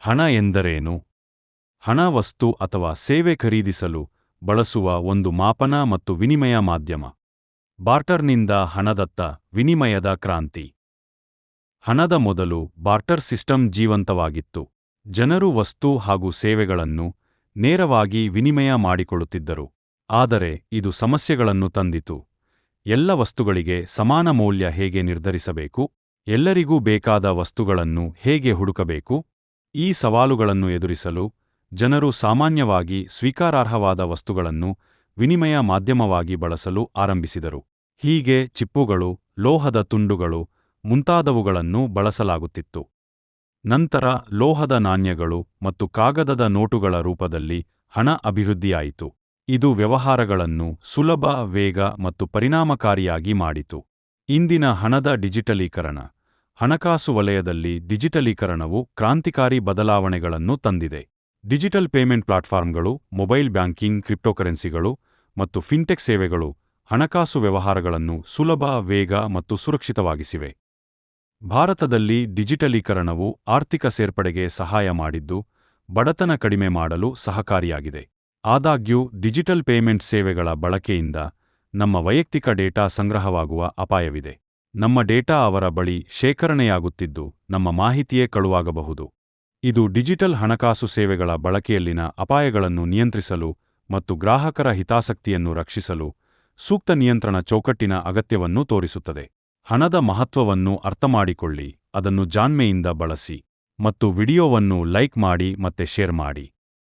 ಹಣ ಎಂದರೇನು? ಹಣ ವಸ್ತು ಅಥವಾ ಸೇವೆ ಖರೀದಿಸಲು ಬಳಸುವ ಒಂದು ಮಾಪನ ಮತ್ತು ವಿನಿಮಯ ಮಾಧ್ಯಮ. ಬಾರ್ಟರ್ನಿಂದ ಹಣದತ್ತ ವಿನಿಮಯದ ಕ್ರಾಂತಿ. ಹಣದ ಮೊದಲು ಬಾರ್ಟರ್ ಸಿಸ್ಟಮ್ ಜೀವಂತವಾಗಿತ್ತು. ಜನರು ವಸ್ತು ಹಾಗೂ ಸೇವೆಗಳನ್ನು ನೇರವಾಗಿ ವಿನಿಮಯ ಮಾಡಿಕೊಳ್ಳುತ್ತಿದ್ದರು. ಆದರೆ ಇದು ಸಮಸ್ಯೆಗಳನ್ನು ತಂದಿತು. ಎಲ್ಲ ವಸ್ತುಗಳಿಗೆ ಸಮಾನ ಮೌಲ್ಯ ಹೇಗೆ ನಿರ್ಧರಿಸಬೇಕು? ಎಲ್ಲರಿಗೂ ಬೇಕಾದ ವಸ್ತುಗಳನ್ನು ಹೇಗೆ ಹುಡುಕಬೇಕು? ಈ ಸವಾಲುಗಳನ್ನು ಎದುರಿಸಲು ಜನರು ಸಾಮಾನ್ಯವಾಗಿ ಸ್ವೀಕಾರಾರ್ಹವಾದ ವಸ್ತುಗಳನ್ನು ವಿನಿಮಯ ಮಾಧ್ಯಮವಾಗಿ ಬಳಸಲು ಆರಂಭಿಸಿದರು. ಹೀಗೆ ಚಿಪ್ಪುಗಳು, ಲೋಹದ ತುಂಡುಗಳು ಮುಂತಾದವುಗಳನ್ನು ಬಳಸಲಾಗುತ್ತಿತ್ತು. ನಂತರ ಲೋಹದ ನಾಣ್ಯಗಳು ಮತ್ತು ಕಾಗದದ ನೋಟುಗಳ ರೂಪದಲ್ಲಿ ಹಣ ಅಭಿವೃದ್ಧಿಯಾಯಿತು. ಇದು ವ್ಯವಹಾರಗಳನ್ನು ಸುಲಭ, ವೇಗ ಮತ್ತು ಪರಿಣಾಮಕಾರಿಯಾಗಿ ಮಾಡಿತು. ಇಂದಿನ ಹಣದ ಡಿಜಿಟಲೀಕರಣ. ಹಣಕಾಸು ವಲಯದಲ್ಲಿ ಡಿಜಿಟಲೀಕರಣವು ಕ್ರಾಂತಿಕಾರಿ ಬದಲಾವಣೆಗಳನ್ನು ತಂದಿದೆ. ಡಿಜಿಟಲ್ ಪೇಮೆಂಟ್ ಪ್ಲಾಟ್ಫಾರ್ಮ್ಗಳು, ಮೊಬೈಲ್ ಬ್ಯಾಂಕಿಂಗ್, ಕ್ರಿಪ್ಟೋಕರೆನ್ಸಿಗಳು ಮತ್ತು ಫಿನ್ಟೆಕ್ ಸೇವೆಗಳು ಹಣಕಾಸು ವ್ಯವಹಾರಗಳನ್ನು ಸುಲಭ, ವೇಗ ಮತ್ತು ಸುರಕ್ಷಿತವಾಗಿಸಿವೆ. ಭಾರತದಲ್ಲಿ ಡಿಜಿಟಲೀಕರಣವು ಆರ್ಥಿಕ ಸೇರ್ಪಡೆಗೆ ಸಹಾಯ ಮಾಡಿದ್ದು, ಬಡತನ ಕಡಿಮೆ ಮಾಡಲು ಸಹಕಾರಿಯಾಗಿದೆ. ಆದಾಗ್ಯೂ, ಡಿಜಿಟಲ್ ಪೇಮೆಂಟ್ ಸೇವೆಗಳ ಬಳಕೆಯಿಂದ ನಮ್ಮ ವೈಯಕ್ತಿಕ ಡೇಟಾ ಸಂಗ್ರಹವಾಗುವ ಅಪಾಯವಿದೆ. ನಮ್ಮ ಡೇಟಾ ಅವರ ಬಳಿ ಶೇಖರಣೆಯಾಗುತ್ತಿದ್ದು, ನಮ್ಮ ಮಾಹಿತಿಯೇ ಕಳುವಾಗಬಹುದು. ಇದು ಡಿಜಿಟಲ್ ಹಣಕಾಸು ಸೇವೆಗಳ ಬಳಕೆಯಲ್ಲಿನ ಅಪಾಯಗಳನ್ನು ನಿಯಂತ್ರಿಸಲು ಮತ್ತು ಗ್ರಾಹಕರ ಹಿತಾಸಕ್ತಿಯನ್ನು ರಕ್ಷಿಸಲು ಸೂಕ್ತ ನಿಯಂತ್ರಣ ಚೌಕಟ್ಟಿನ ಅಗತ್ಯವನ್ನು ತೋರಿಸುತ್ತದೆ. ಹಣದ ಮಹತ್ವವನ್ನು ಅರ್ಥಮಾಡಿಕೊಳ್ಳಿ, ಅದನ್ನು ಜಾಣ್ಮೆಯಿಂದ ಬಳಸಿ, ಮತ್ತು ವಿಡಿಯೋವನ್ನು ಲೈಕ್ ಮಾಡಿ ಮತ್ತೆ ಶೇರ್ ಮಾಡಿ.